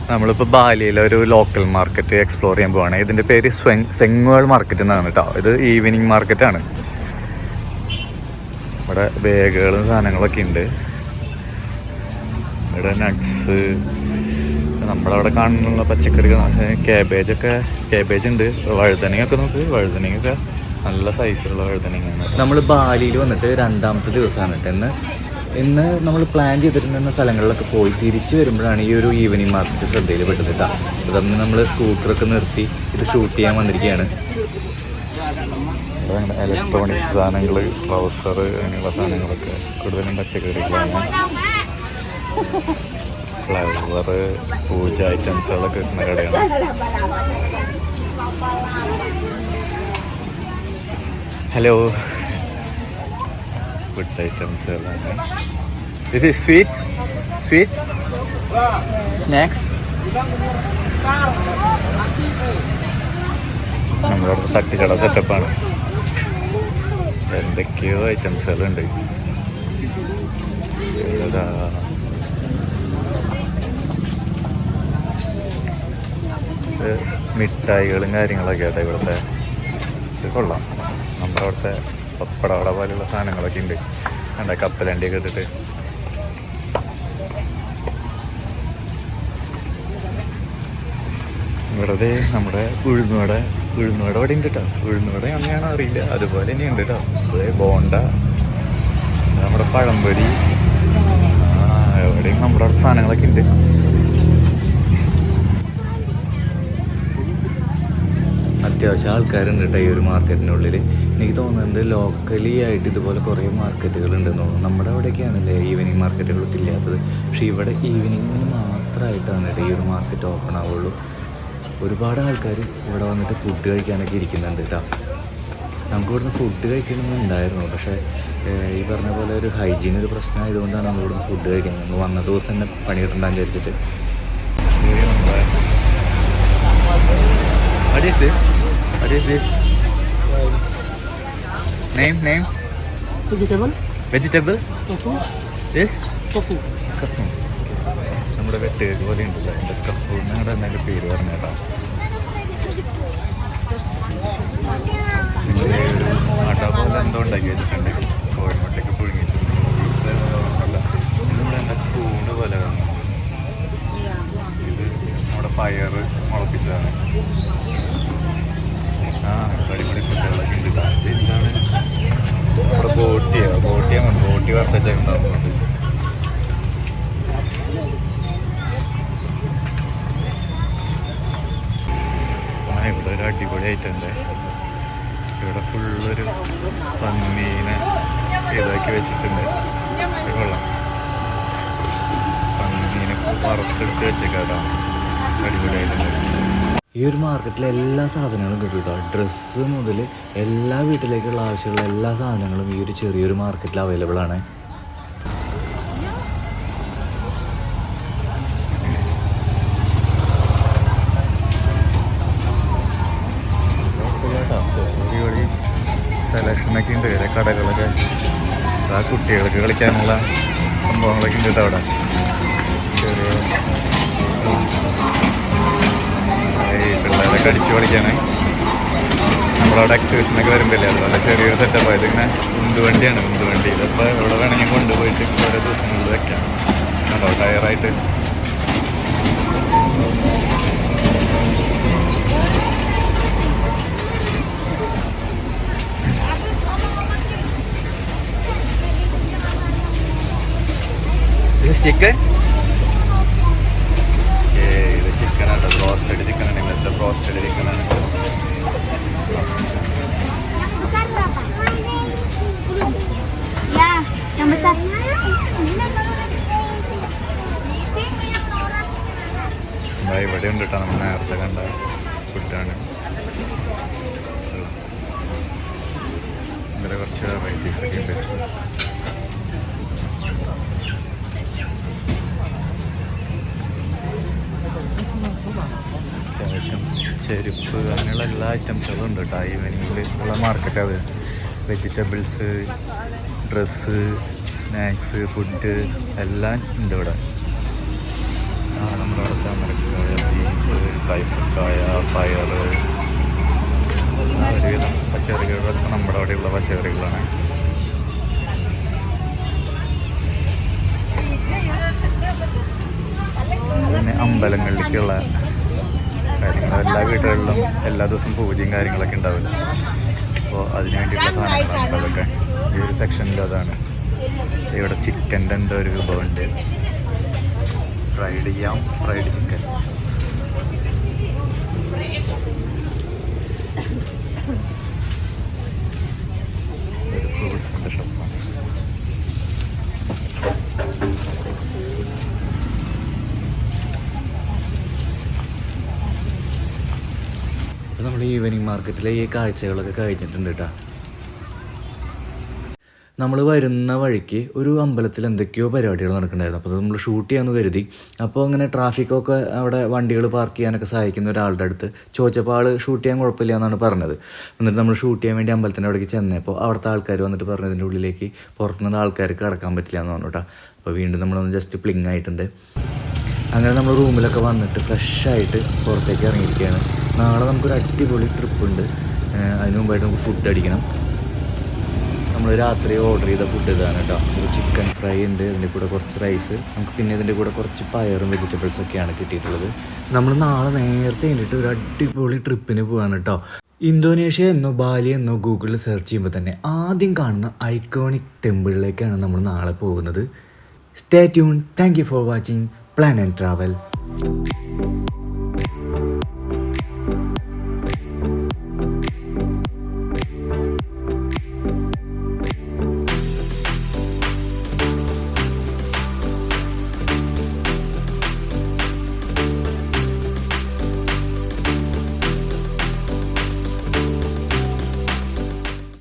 നമ്മളിപ്പോൾ ബാലിയിലെ ഒരു local market explore ചെയ്യാൻ പോവാണ്. ഇതിൻ്റെ പേര് സെങ്വേൾ മാർക്കറ്റ് എന്നാണ് കേട്ടോ. ഇത് ഈവനിങ് മാർക്കറ്റാണ്. ഇവിടെ ബാഗുകളും സാധനങ്ങളൊക്കെ ഉണ്ട്. ഇവിടെ നട്ട്സ്, നമ്മളവിടെ കാണുന്നുള്ള പച്ചക്കറികൾ, ക്യാബേജ് ഉണ്ട്. വഴുതനങ്ങയൊക്കെ നോക്ക്, വഴുതനങ്ങയൊക്കെ നല്ല സൈസിലുള്ള വഴുതനങ്ങയാണ്. നമ്മൾ ബാലിയിൽ വന്നിട്ട് 2ാമത്തെ ദിവസമാണ് കേട്ടോ. ഇന്ന് നമ്മൾ പ്ലാൻ ചെയ്തിരുന്ന സ്ഥലങ്ങളിലൊക്കെ പോയി തിരിച്ചു വരുമ്പോഴാണ് ഈ ഒരു ഈവനിങ് മാർക്കറ്റ് ശ്രദ്ധയിൽ പെട്ടത് കേട്ടോ. അതന്ന് നമ്മൾ സ്കൂട്ടറൊക്കെ നിർത്തി ഇത് ഷൂട്ട് ചെയ്യാൻ വന്നിരിക്കുകയാണ്. ഇലക്ട്രോണിക്സ് സാധനങ്ങൾ, ട്രൗസർ, അങ്ങനെയുള്ള സാധനങ്ങളൊക്കെ കൂടുതലും പച്ചക്കറികളാണ്. ഫ്ലവർ, പൂജ ഐറ്റംസുകളൊക്കെ കിട്ടുന്ന കടയാണ്. ഹലോ, ഫുഡ് ഐറ്റംസുകളാണ്. This is sweets snacks. നമ്മുടെ അടുത്ത് തട്ടുകട സെറ്റപ്പാണ്. എന്തൊക്കെയോ ഐറ്റംസുകളുണ്ട്. മിഠായികളും കാര്യങ്ങളൊക്കെ ആട്ടെ ഇവിടുത്തെ. ഇത് കൊള്ളാം. നമ്മുടെ അവിടുത്തെ പപ്പടവട പോലെയുള്ള സാധനങ്ങളൊക്കെ ഉണ്ട്. കണ്ട കപ്പലണ്ടിയൊക്കെ ഇട്ടിട്ട്. വെറുതെ നമ്മുടെ ഉഴുന്നുവട ഇവിടെ ഉണ്ട് കേട്ടോ. ഉഴുന്നുവട അങ്ങനെയാണോ അറിയില്ല, അതുപോലെ തന്നെ ഉണ്ട് കേട്ടോ. അതുപോലെ ബോണ്ട, നമ്മുടെ പഴംപൊരി, എവിടെയും നമ്മുടെ അവിടെ സാധനങ്ങളൊക്കെ ഉണ്ട്. അത്യാവശ്യം ആൾക്കാരുണ്ട് കേട്ടോ ഈ ഒരു മാർക്കറ്റിനുള്ളിൽ. എനിക്ക് തോന്നുന്നുണ്ട് ലോക്കലി ആയിട്ട് ഇതുപോലെ കുറേ മാർക്കറ്റുകളുണ്ടെന്ന് തോന്നുന്നു. നമ്മുടെ അവിടെയൊക്കെയാണല്ലേ ഈവനിങ് മാർക്കറ്റുകളൊക്കെ ഇല്ലാത്തത്. പക്ഷേ ഇവിടെ ഈവനിങ്ങിന് മാത്രമായിട്ടാണ് കേട്ടോ ഈ ഒരു മാർക്കറ്റ് ഓപ്പൺ ആവുള്ളൂ. ഒരുപാട് ആൾക്കാർ ഇവിടെ വന്നിട്ട് ഫുഡ് കഴിക്കാനൊക്കെ ഇരിക്കുന്നുണ്ട് കേട്ടോ. നമുക്ക് ഇവിടുന്ന് ഫുഡ് കഴിക്കണമെന്നുണ്ടായിരുന്നു, പക്ഷേ ഈ പറഞ്ഞ പോലെ ഒരു ഹൈജീൻ ഒരു പ്രശ്നമായതുകൊണ്ടാണ് നമ്മൾ ഇവിടുന്ന് ഫുഡ് കഴിക്കാൻ. നമ്മൾ വന്ന ദിവസം തന്നെ പണി കിട്ടണ്ടെന്ന് വിചാരിച്ചിട്ട്. What is this? Name? Vegetable? Tofu. Yes? Tofu. നമ്മുടെ വെട്ടേക്ക് പോലെ ഉണ്ടല്ലോ. എൻ്റെ കപ്പൂന്ന് അവിടെ എന്നൊക്കെ പേര് പറഞ്ഞേട്ടാ. ആട്ട പോലെ എന്തോ ഉണ്ടാക്കി വെച്ചിട്ടുണ്ട്. കോഴിമുട്ടയൊക്കെ പുഴുങ്ങി വെച്ചിട്ടുണ്ട്. ഇതിവിടെ എന്താ കൂണ് പോലെ കാണും. ഇത് നമ്മുടെ പയറ് മുളപ്പിച്ചതാണ്. അടിപൊളി ഫുഡുകളൊക്കെ ഉണ്ട്. എന്താണ് നമ്മുടെ ബോട്ടി വറുത്തച്ചുണ്ടാകുന്നുണ്ട്. ഇവിടെ ഒരു അടിപൊളി ഐറ്റമുണ്ട്. ഇവിടെ ഫുള്ളൊരു പന്നീനെ ഇതാക്കി വെച്ചിട്ടുണ്ട്. കൊള്ളാം. പന്നീനെ വറുത്തെടുത്ത് വെച്ചേക്കാട്ടോ. അടിപൊളിയായിട്ടുണ്ട്. ഈ ഒരു മാർക്കറ്റിൽ എല്ലാ സാധനങ്ങളും കിട്ടും കേട്ടോ. ഡ്രസ്സ് മുതൽ എല്ലാ വീട്ടിലേക്കുള്ള ആവശ്യമുള്ള എല്ലാ സാധനങ്ങളും ഈ ഒരു ചെറിയൊരു മാർക്കറ്റിൽ അവൈലബിൾ ആണ്. സെലക്ഷനൊക്കെ ഉണ്ട്. വേറെ കടകളൊക്കെ, ആ കുട്ടികൾക്ക് കളിക്കാനുള്ള സംഭവങ്ങളൊക്കെ ഉണ്ട് കേട്ടോ അവിടെ. ചെറിയ പിള്ളേരൊക്കെ അടിച്ചു കളിക്കാണ്. നമ്മളവിടെ എക്സിബിഷനൊക്കെ വരുമ്പോഴല്ലേ അതുപോലെ ചെറിയൊരു സെറ്റപ്പ് ആയത്. ഇങ്ങനെ ഉന്തുവണ്ടിയാണ്. ഉന്തുവണ്ടി ഇതിപ്പോൾ എവിടെ വേണമെങ്കിൽ കൊണ്ടുപോയിട്ട് ഓരോ ദിവസങ്ങളിൽ വെക്കാം. കണ്ടോ ടയറായിട്ട്. ചിക്കൻ ഇത് ചിക്കനാട്ടോ. ബ്രോസ്റ്റഡ് ചിക്കനാണ്. ഇന്നത്തെ ബ്രോസ്റ്റഡ് ചിക്കനാണ്. ഇവിടെ ഉണ്ട് കേട്ടോ. നമ്മൾ നേരത്തെ കണ്ട ഫുഡാണ്. ഇവിടെ കുറച്ച് വെറൈറ്റീസ് ഒക്കെ ഉണ്ട്. അത്യാവശ്യം ചെരുപ്പ് അങ്ങനെയുള്ള എല്ലാ ഐറ്റംസുകളും ഉണ്ട് കേട്ടോ. ഈവനിങ്ങിൽ ഉള്ള മാർക്കറ്റ് അത്. വെജിറ്റബിൾസ്, ഡ്രസ്സ്, സ്നാക്സ്, ഫുഡ് എല്ലാം ഉണ്ട് ഇവിടെ. നമ്മുടെ അവിടെ ചാമരക്ക് കൈപ്പക്കായ, പയർ, ഒരുവിധം പച്ചക്കറികളൊക്കെ നമ്മുടെ അവിടെയുള്ള പച്ചക്കറികളാണ്. പിന്നെ അമ്പലങ്ങളിലേക്കുള്ള കാര്യങ്ങൾ, എല്ലാ വീടുകളിലും എല്ലാ ദിവസവും പൂജയും കാര്യങ്ങളൊക്കെ ഉണ്ടാവില്ല. അപ്പോൾ അതിന് വേണ്ടിയിട്ടുള്ള സാധനങ്ങളാണ് അതൊക്കെ. ഈ ഒരു സെക്ഷനിൽ അതാണ്. ഇവിടെ ചിക്കൻ്റെ എന്തോ ഒരു വിഭവമുണ്ട്, ഫ്രൈഡ് ചിക്കൻ. ഒരു ഫ്രൂട്ട്സിൻ്റെ ഷോപ്പാണ്. അപ്പോൾ നമ്മൾ ഈവനിങ് മാർക്കറ്റിലെ ഈ കാഴ്ചകളൊക്കെ കഴിഞ്ഞിട്ടുണ്ട് കേട്ടോ. നമ്മൾ വരുന്ന വഴിക്ക് ഒരു അമ്പലത്തിൽ എന്തൊക്കെയോ പരിപാടികൾ നടക്കുന്നുണ്ടായിരുന്നു. അപ്പോൾ അത് നമ്മൾ ഷൂട്ട് ചെയ്യാമെന്ന് കരുതി. അപ്പോൾ അങ്ങനെ ട്രാഫിക്കൊക്കെ അവിടെ വണ്ടികൾ പാർക്ക് ചെയ്യാനൊക്കെ സഹായിക്കുന്ന ഒരാളുടെ അടുത്ത് ചോദിച്ചപ്പോൾ ആൾ ഷൂട്ട് ചെയ്യാൻ കുഴപ്പമില്ല എന്നാണ് പറഞ്ഞത്. എന്നിട്ട് നമ്മൾ ഷൂട്ട് ചെയ്യാൻ വേണ്ടി അമ്പലത്തിൻ്റെ അവിടേക്ക് ചെന്നപ്പോൾ അവിടുത്തെ ആൾക്കാർ വന്നിട്ട് പറഞ്ഞതിൻ്റെ ഉള്ളിലേക്ക് പുറത്തുനിന്നുള്ള ആൾക്കാർക്ക് കടക്കാൻ പറ്റില്ല എന്ന് പറഞ്ഞു കേട്ടോ. അപ്പോൾ വീണ്ടും നമ്മളൊന്ന് ജസ്റ്റ് പ്ലിങ് ആയിട്ടുണ്ട്. അങ്ങനെ നമ്മൾ റൂമിലൊക്കെ വന്നിട്ട് ഫ്രഷായിട്ട് പുറത്തേക്ക് ഇറങ്ങിയിരിക്കുകയാണ്. നാളെ നമുക്കൊരു അടിപൊളി ട്രിപ്പുണ്ട്. അതിന് മുമ്പായിട്ട് നമുക്ക് ഫുഡ് അടിക്കണം. നമ്മൾ രാത്രി ഓർഡർ ചെയ്ത ഫുഡ് ഇതാണ് കേട്ടോ. ഒരു ചിക്കൻ ഫ്രൈ ഉണ്ട്, അതിൻ്റെ കൂടെ കുറച്ച് റൈസ്, നമുക്ക് പിന്നെ ഇതിൻ്റെ കൂടെ കുറച്ച് പയറും വെജിറ്റബിൾസൊക്കെയാണ് കിട്ടിയിട്ടുള്ളത്. നമ്മൾ നാളെ നേരത്തെ കഴിഞ്ഞിട്ട് ഒരു അടിപൊളി ട്രിപ്പിന് പോവാണ് കേട്ടോ. ഇന്തോനേഷ്യ എന്നോ ബാലി എന്നോ ഗൂഗിളിൽ സെർച്ച് ചെയ്യുമ്പോൾ തന്നെ ആദ്യം കാണുന്ന ഐക്കോണിക് ടെമ്പിളിലേക്കാണ് നമ്മൾ നാളെ പോകുന്നത്. Stay tune. Thank you for watching plan and travel.